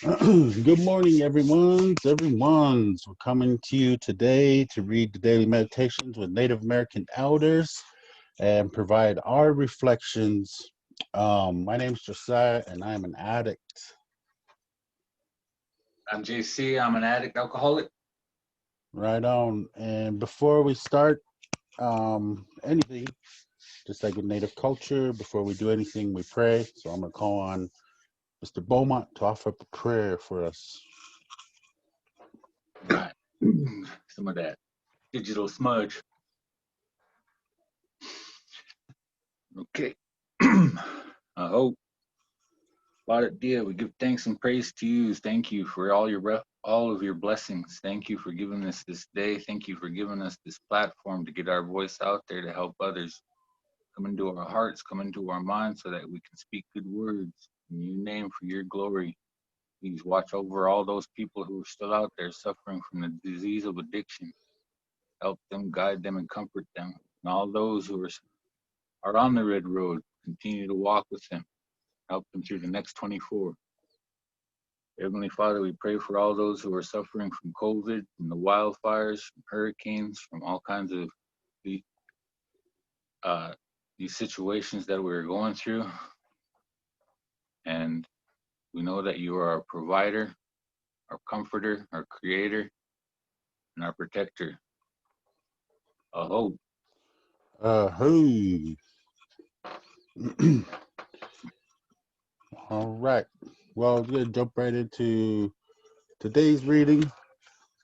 Good morning, everyone's. We're coming to you today to read the daily meditations with Native American elders and provide our reflections. My name is Josiah, and I am an addict. I'm JC. I'm an addict alcoholic. Right on. And before we start anything, just like with Native culture, before we do anything, we pray. So I'm going to call on Mr. Beaumont to offer up a prayer for us. Right. Some of that digital smudge. Okay. I hope. Father dear, we give thanks and praise to you. Thank you for all of your blessings. Thank you for giving us this day. Thank you for giving us this platform to get our voice out there to help others. Come into our hearts, come into our minds so that we can speak good words in your name for your glory. Please watch over all those people who are still out there suffering from the disease of addiction. Help them, guide them, and comfort them. And all those who are on the red road, continue to walk with them. Help them through the next 24. Heavenly Father, we pray for all those who are suffering from COVID, from the wildfires, from hurricanes, from all kinds of these situations that we're going through. And we know that you are our provider, our comforter, our creator, and our protector. A hope. Hey. All right. Well, we're going to jump right into today's reading,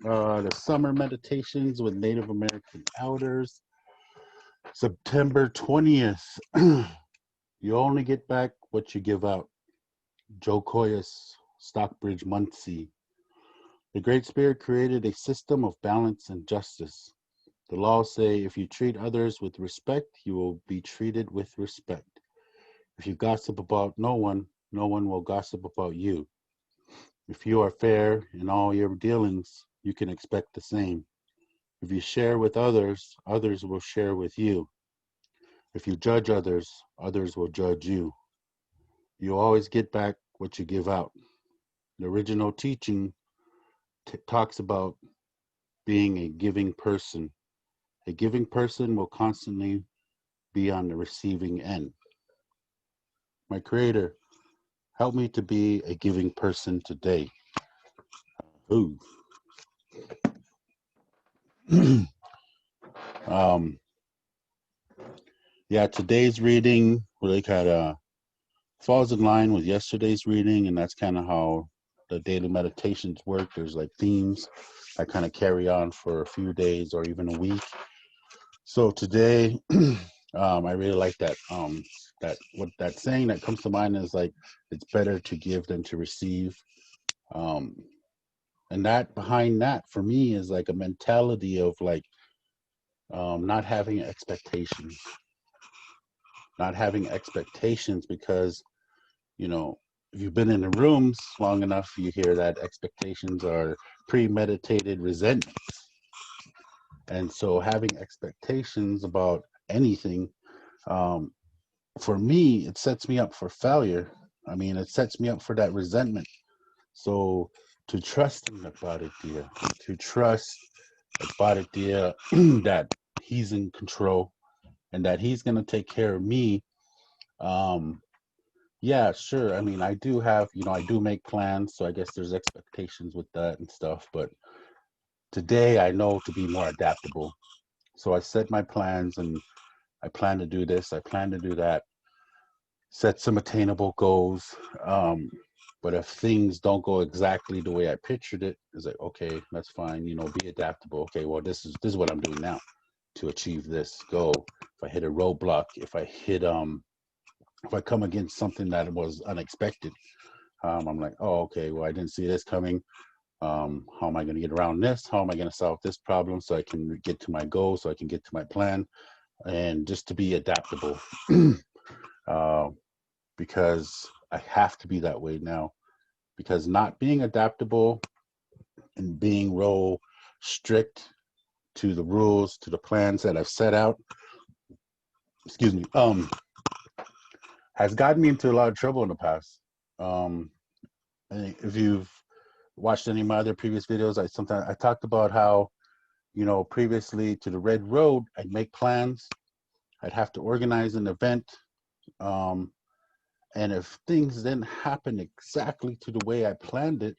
the Summer Meditations with Native American Elders, September 20th. You only get back what you give out. Joe Coyas, Stockbridge, Muncie. The Great Spirit created a system of balance and justice. The laws say if you treat others with respect, you will be treated with respect. If you gossip about no one will gossip about you. If you are fair in all your dealings, you can expect the same. If you share with others, others will share with you. If you judge others, others will judge you. You always get back what you give out. The original teaching talks about being a giving person. A giving person will constantly be on the receiving end. My Creator, help me to be a giving person today. Ooh. Yeah, today's reading really kind of falls in line with yesterday's reading, and that's kind of how the daily meditations work. There's like themes that kind of carry on for a few days or even a week. So today, I really like that. That saying that comes to mind is like it's better to give than to receive. Um, and that behind that for me is like a mentality of like not having expectations, because you know, if you've been in the rooms long enough, you hear that expectations are premeditated resentments. And so having expectations about anything, um, for me, it sets me up for failure. I mean, it sets me up for that resentment. So to trust in the Badatia, to trust the Badatia that he's in control and that he's going to take care of me. Yeah, sure. I mean, I do have, I do make plans. So I guess there's expectations with that and stuff. But today I know to be more adaptable. So I set my plans and I plan to do this, I plan to do that, set some attainable goals. But if things don't go exactly the way I pictured it, it's like, okay, that's fine, be adaptable. Okay, well, this is what I'm doing now to achieve this goal. If I hit a roadblock, if I come against something that was unexpected, I'm like, oh, okay, well, I didn't see this coming. How am I going to get around this? How am I going to solve this problem so I can get to my goal, so I can get to my plan? And just to be adaptable, uh, because I have to be that way now. Because not being adaptable and being real strict to the rules, to the plans that I've set out, excuse me, has gotten me into a lot of trouble in the past. And if you've watched any of my other previous videos, I talked about how, previously to the Red Road, I'd make plans. I'd have to organize an event. Um, and if things didn't happen exactly to the way I planned it,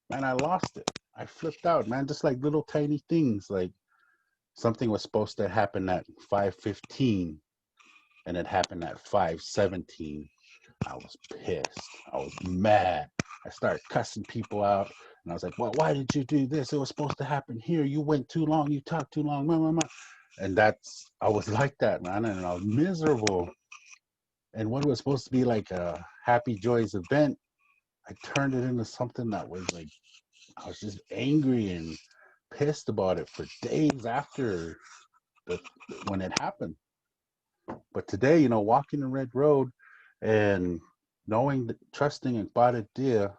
man, I lost it. I flipped out, man, just like little tiny things. Like something was supposed to happen at 5:15 and it happened at 5:17. I was pissed. I was mad. I started cussing people out. And I was like, well, why did you do this? It was supposed to happen here. You went too long. You talked too long. Blah, blah, blah. And I was like that, man. And I was miserable. And what was supposed to be like a happy, joyous event, I turned it into something that was like, I was just angry and pissed about it for days after the, when it happened. But today, walking the Red Road and knowing, trusting in Bada Dia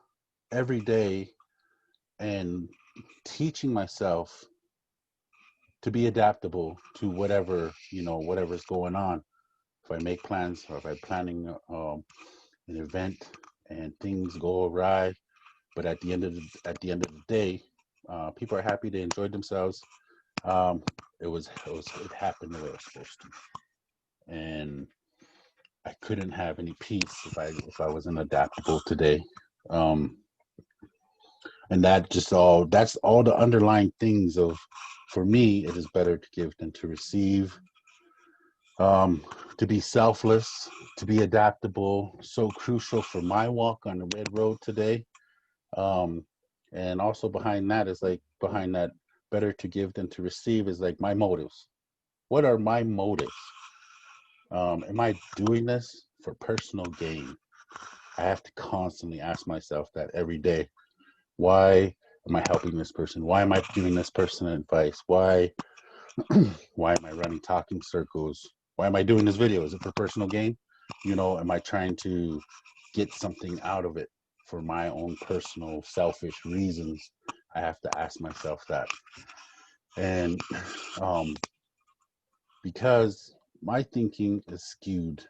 every day and teaching myself to be adaptable to whatever's going on. If I make plans or if I'm planning an event and things go awry, but at the end of the day, people are happy. They enjoyed themselves. It happened the way it was supposed to, and I couldn't have any peace if I wasn't adaptable today. Um, and that's all the underlying things of, for me, it is better to give than to receive. To be selfless, to be adaptable, so crucial for my walk on the Red Road today. Um, and also behind that, better to give than to receive is like my motives. What are my motives? Am I doing this for personal gain? I have to constantly ask myself that every day. Why am I helping this person? Why am I giving this person advice? Why why am I running talking circles? Why am I doing this video? Is it for personal gain? Am I trying to get something out of it for my own personal selfish reasons? I have to ask myself that. And because my thinking is skewed,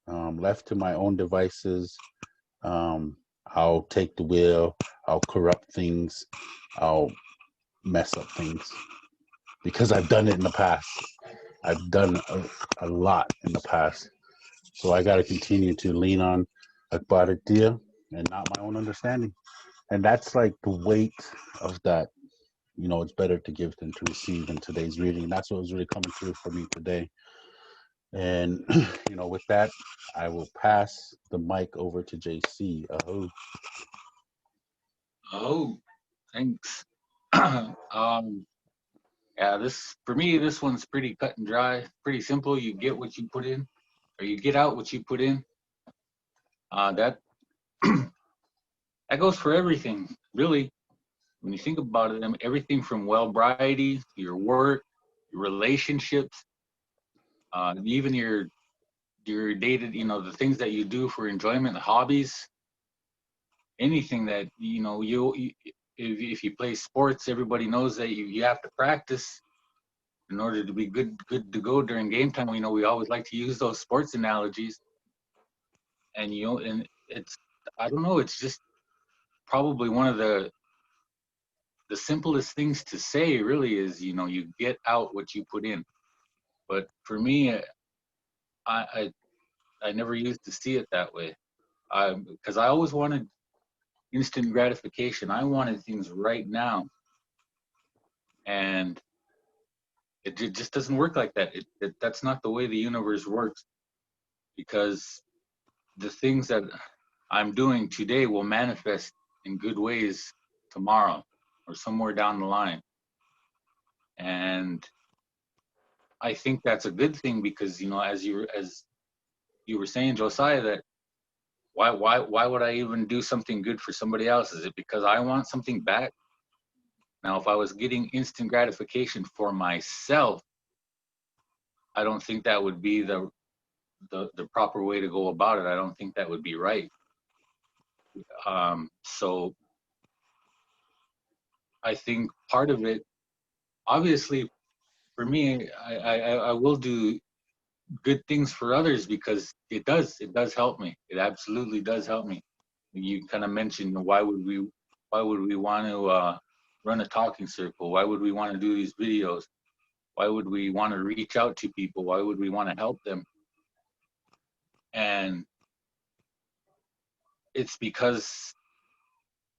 left to my own devices, I'll take the wheel, I'll corrupt things, I'll mess up things because I've done it in the past. I've done a lot in the past. So I got to continue to lean on Akbar Dia and not my own understanding. And that's like the weight of that. It's better to give than to receive in today's reading. And that's what was really coming through for me today. And, with that, I will pass the mic over to JC. Oh, thanks. Yeah, for me, this one's pretty cut and dry, pretty simple. You get what you put in, or you get out what you put in. That that goes for everything, really. When you think about it, everything from well-briety, your work, your relationships, even your dated, the things that you do for enjoyment, hobbies, anything that if you play sports, everybody knows that you have to practice in order to be good to go during game time. We always like to use those sports analogies, and and it's, I don't know, it's just probably one of the simplest things to say, really, is you get out what you put in. But for me, I never used to see it that way, because I always wanted instant gratification. I wanted things right now, and it just doesn't work like that. That's not the way the universe works, because the things that I'm doing today will manifest in good ways tomorrow or somewhere down the line. And I think that's a good thing, because as you were saying, Josiah, that why would I even do something good for somebody else? Is it because I want something back? Now, if I was getting instant gratification for myself, I don't think that would be the proper way to go about it. I don't think that would be right. So I think part of it, obviously, for me, I will do good things for others, because it does help me. It absolutely does help me. You kind of mentioned why would we want to run a talking circle? Why would we want to do these videos? Why would we want to reach out to people? Why would we want to help them? And it's because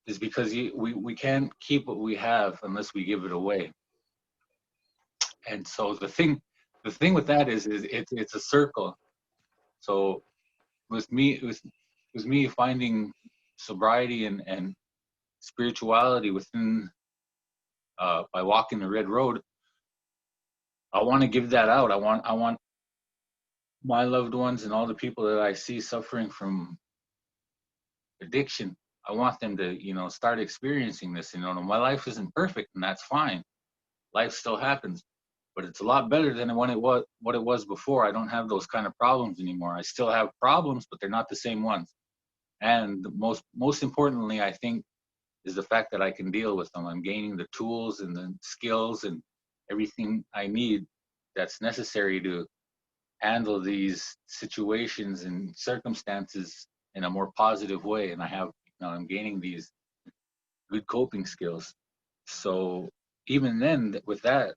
we can't keep what we have unless we give it away. And so the thing with that is it's a circle. So with me finding sobriety and spirituality within by walking the red road, I want to give that out. I want my loved ones and all the people that I see suffering from addiction. I want them to, start experiencing this. My life isn't perfect, and that's fine. Life still happens, but it's a lot better than what it was before. I don't have those kind of problems anymore. I still have problems, but they're not the same ones. And most importantly, I think, is the fact that I can deal with them. I'm gaining the tools and the skills and everything I need that's necessary to handle these situations and circumstances in a more positive way. And I'm gaining these good coping skills. So even then, with that,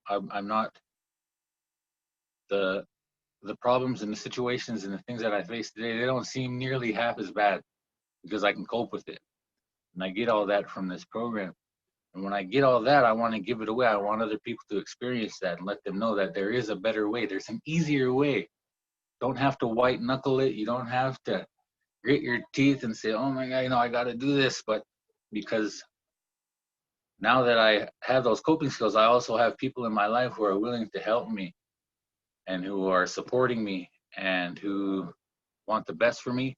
I'm not the problems and the situations and the things that I face today. They don't seem nearly half as bad because I can cope with it, and I get all that from this program. And when I get all that, I want to give it away. I want other people to experience that and let them know that there is a better way. There's an easier way. Don't have to white knuckle it. You don't have to grit your teeth and say, "Oh my God, I got to do this." But because now that I have those coping skills, I also have people in my life who are willing to help me and who are supporting me and who want the best for me.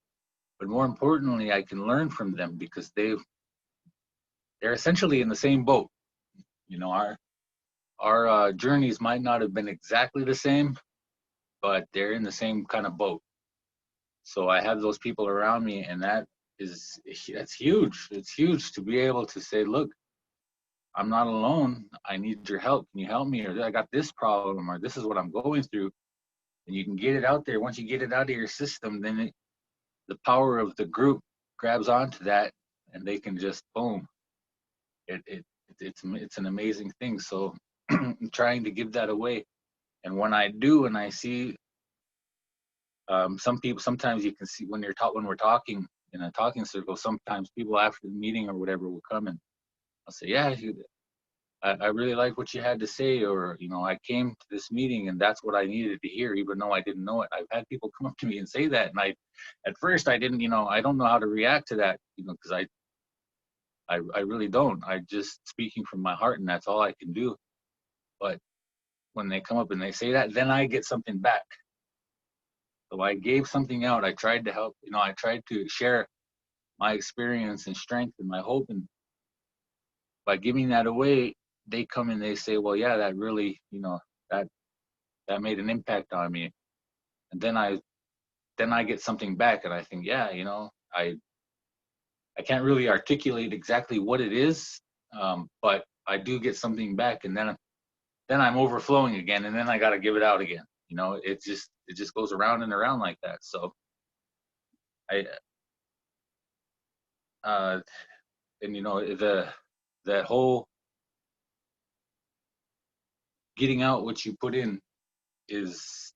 But more importantly, I can learn from them because they're essentially in the same boat. Our journeys might not have been exactly the same, but they're in the same kind of boat. So I have those people around me, and that's huge. It's huge to be able to say, look, I'm not alone. I need your help. Can you help me? Or I got this problem, or this is what I'm going through. And you can get it out there. Once you get it out of your system, then the power of the group grabs onto that, and they can just boom. It's an amazing thing. So I'm trying to give that away. And when I do, and I see some people, sometimes you can see when we're talking in a talking circle, sometimes people after the meeting or whatever will come and I'll say, yeah, I really like what you had to say, or I came to this meeting and that's what I needed to hear, even though I didn't know it. I've had people come up to me and say that, and at first I didn't, I don't know how to react to that, because I really don't. I just speaking from my heart, and that's all I can do. But when they come up and they say that, then I get something back. So I gave something out. I tried to help. I tried to share my experience and strength and my hope, and by giving that away, they come and they say, well, yeah, that really, that made an impact on me. And then I get something back, and I think, yeah, I can't really articulate exactly what it is, but I do get something back, and then I'm overflowing again, and then I got to give it out again. It just goes around and around like that. So I and that whole getting out what you put in is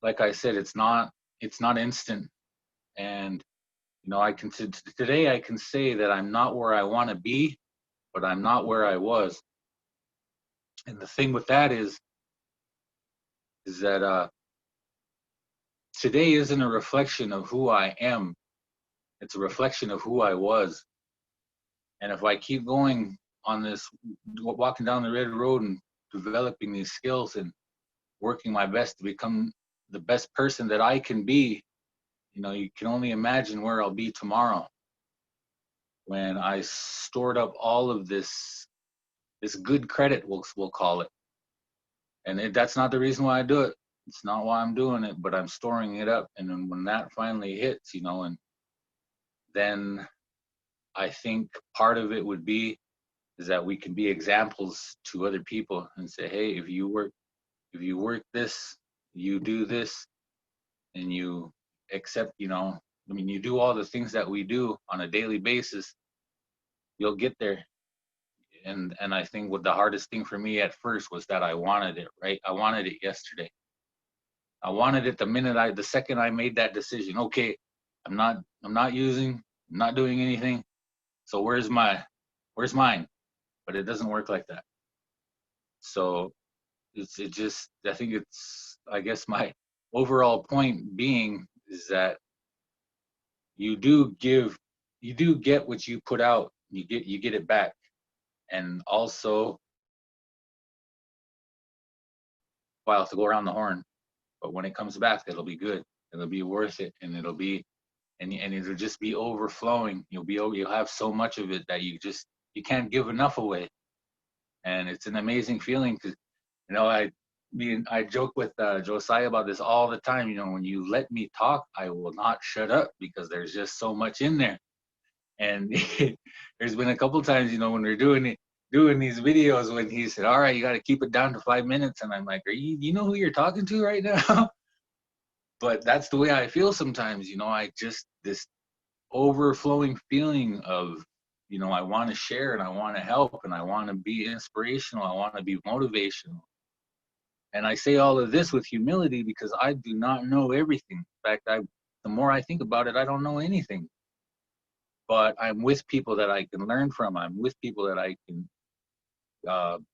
like I said, it's not instant. And today I can say that I'm not where I want to be, but I'm not where I was. And the thing with that is that today isn't a reflection of who I am. It's a reflection of who I was. And if I keep going on this, walking down the red road and developing these skills and working my best to become the best person that I can be, you can only imagine where I'll be tomorrow when I stored up all of this good credit, we'll call it. And that's not the reason why I do it. It's not why I'm doing it, but I'm storing it up. And then when that finally hits, and then I think part of it would be is that we can be examples to other people and say, hey, if you work this, you do this, and you except, you know, I mean, you do all the things that we do on a daily basis, you'll get there. And I think what the hardest thing for me at first was that I wanted it, right? I wanted it yesterday. I wanted it the second I made that decision. Okay, I'm not using, I'm not doing anything. So where's mine? But it doesn't work like that. So I think I guess my overall point being is that you do get what you put out. You get it back. And also, while to go around the horn, but when it comes back, it'll be good. It'll be worth it, and it'll just be overflowing. You'll have so much of it that you can't give enough away, and it's an amazing feeling because, you know, I joke with Josiah about this all the time. You know, when you let me talk, I will not shut up because there's just so much in there. And there's been a couple times, you know, when we're doing these videos when he said, "All right, you got to keep it down to 5 minutes," and I'm like, you know who you're talking to right now?" But that's the way I feel sometimes. You know, I just this overflowing feeling of, you know, I want to share and I want to help and I want to be inspirational. I want to be motivational. And I say all of this with humility because I do not know everything. In fact, the more I think about it, I don't know anything. But I'm with people that I can learn from. I'm with people that I can, you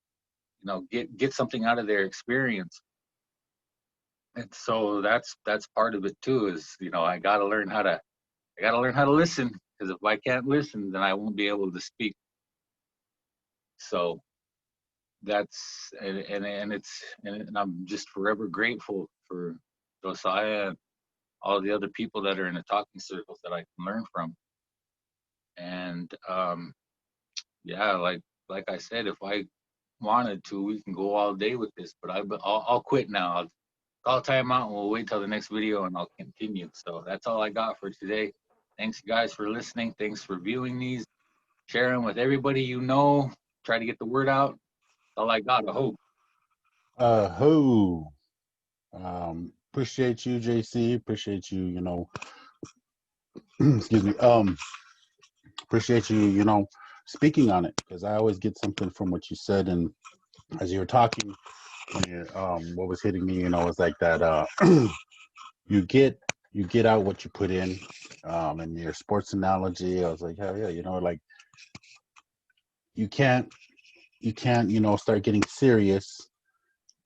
know, get something out of their experience. And so that's part of it too. Is, you know, I got to learn how to listen, because if I can't listen, then I won't be able to speak. So that's and I'm just forever grateful for Josiah and all the other people that are in the talking circles that I can learn from. And yeah, like I said, if I wanted to, we can go all day with this, but I'll quit now. I'll call time out and we'll wait till the next video and I'll continue. So that's all I got for today. Thanks guys for listening. Thanks for viewing these. Share them with everybody you know. Try to get the word out. That's all I got, I hope. Who? Appreciate you, JC. Appreciate you, you know, excuse me. Appreciate you, you know, speaking on it, because I always get something from what you said. And as you were talking, when you what was hitting me, you know, was like that you get out what you put in. And your sports analogy, I was like, hell yeah, you know, like you can't, you know, start getting serious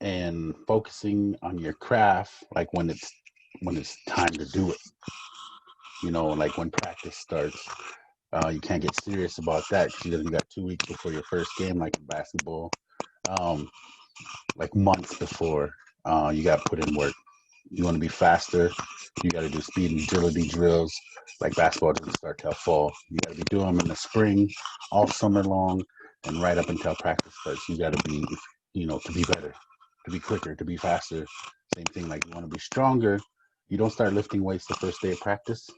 and focusing on your craft like when it's time to do it. You know, like when practice starts, you can't get serious about that because you got 2 weeks before your first game, like in basketball. Like months before, you got to put in work. You want to be faster, you got to do speed and agility drills. Like basketball doesn't start till fall. You got to be doing them in the spring, all summer long, and right up until practice starts. You got to be, you know, to be better, to be quicker, to be faster. Same thing, like you want to be stronger. You don't start lifting weights the first day of practice.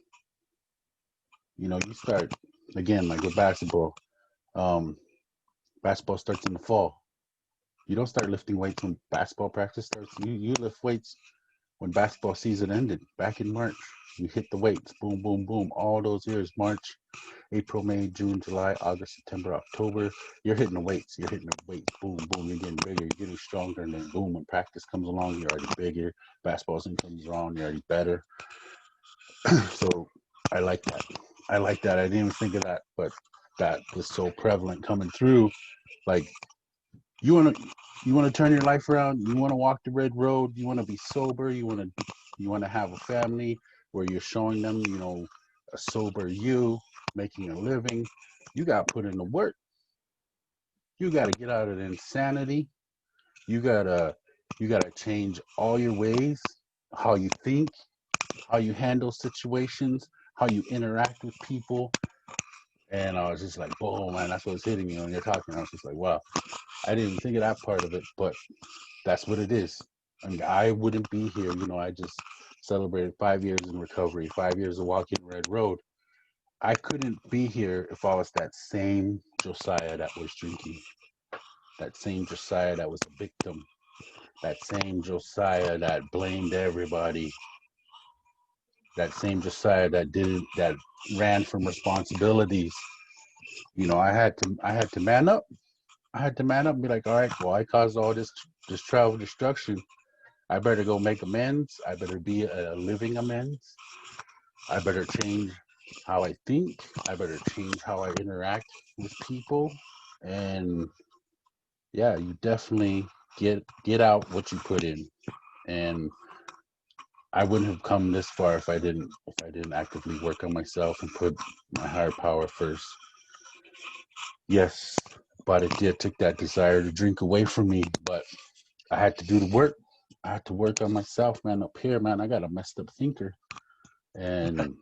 You know, you start, again, like with basketball. Um, Basketball starts in the fall. You don't start lifting weights when basketball practice starts. You lift weights when basketball season ended back in March. You hit the weights, boom, boom, boom. All those years, March, April, May, June, July, August, September, October. You're hitting the weights. You're hitting the weights, boom, boom. You're getting bigger. You're getting stronger. And then boom, when practice comes along, you're already bigger. Basketball season comes around, you're already better. So I like that. I like that. I didn't even think of that, but that was so prevalent coming through. Like, you want to turn your life around. You want to walk the red road. You want to be sober. You want to have a family where you're showing them, you know, a sober you making a living. You got to put in the work. You got to get out of the insanity. You gotta change all your ways, how you think, how you handle situations, how you interact with people. And I was just like, boom, man, that's what's hitting me when you're talking. I was just like, wow, I didn't even think of that part of it, but that's what it is. I mean, I wouldn't be here. You know, I just celebrated 5 years in recovery, 5 years of walking Red Road. I couldn't be here if I was that same Josiah that was drinking, that same Josiah that was a victim, that same Josiah that blamed everybody. that same Josiah that ran from responsibilities. You know, I had to man up. I had to man up and be like, all right, well, I caused all this travel destruction. I better go make amends. I better be a living amends. I better change how I think. I better change how I interact with people. And yeah, you definitely get out what you put in. And I wouldn't have come this far if I didn't actively work on myself and put my higher power first. Yes, Badatia took that desire to drink away from me, but I had to do the work. I had to work on myself, man. Up here, man, I got a messed up thinker. And,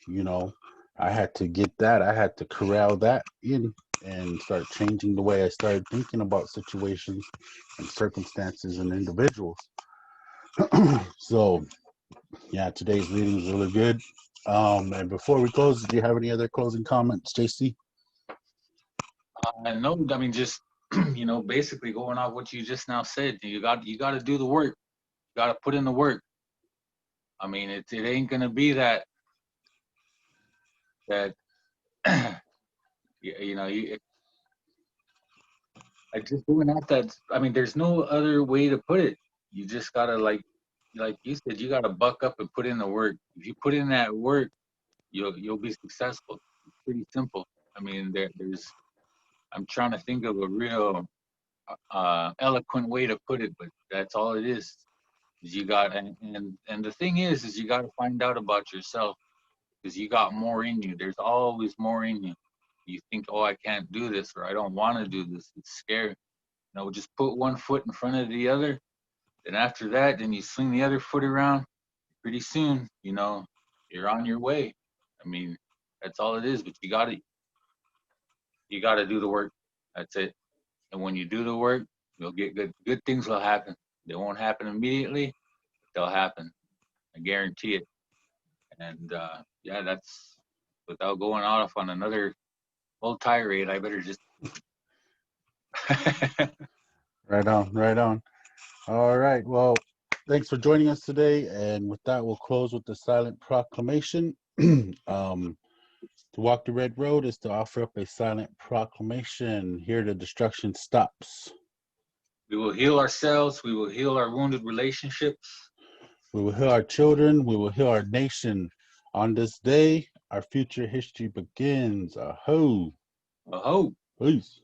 you know, I had to get that. I had to corral that in and start changing the way I started thinking about situations and circumstances and individuals. So, yeah, today's reading was really good. And before we close, do you have any other closing comments, JC? No, I mean, just, basically going off what you just now said, you got to do the work. You got to put in the work. I mean, it ain't gonna be that you I just doing that. I mean, there's no other way to put it. You just gotta like you said, you gotta buck up and put in the work. If you put in that work, you'll be successful. It's pretty simple. I mean, there's. I'm trying to think of a real eloquent way to put it, but that's all it is. Is you got and the thing is you got to find out about yourself because you got more in you. There's always more in you. You think, oh, I can't do this or I don't want to do this. It's scary. Just put one foot in front of the other. Then after that, then you swing the other foot around. Pretty soon, you're on your way. I mean, that's all it is. But you gotta do the work. That's it. And when you do the work, you'll get good. Good things will happen. They won't happen immediately. They'll happen. I guarantee it. And yeah, that's without going off on another whole tirade. I better just. Right on, right on. All right. Well, thanks for joining us today. And with that, we'll close with the silent proclamation. To walk the red road is to offer up a silent proclamation. Here, the destruction stops. We will heal ourselves. We will heal our wounded relationships. We will heal our children. We will heal our nation. On this day, our future history begins. Aho. Aho. Peace.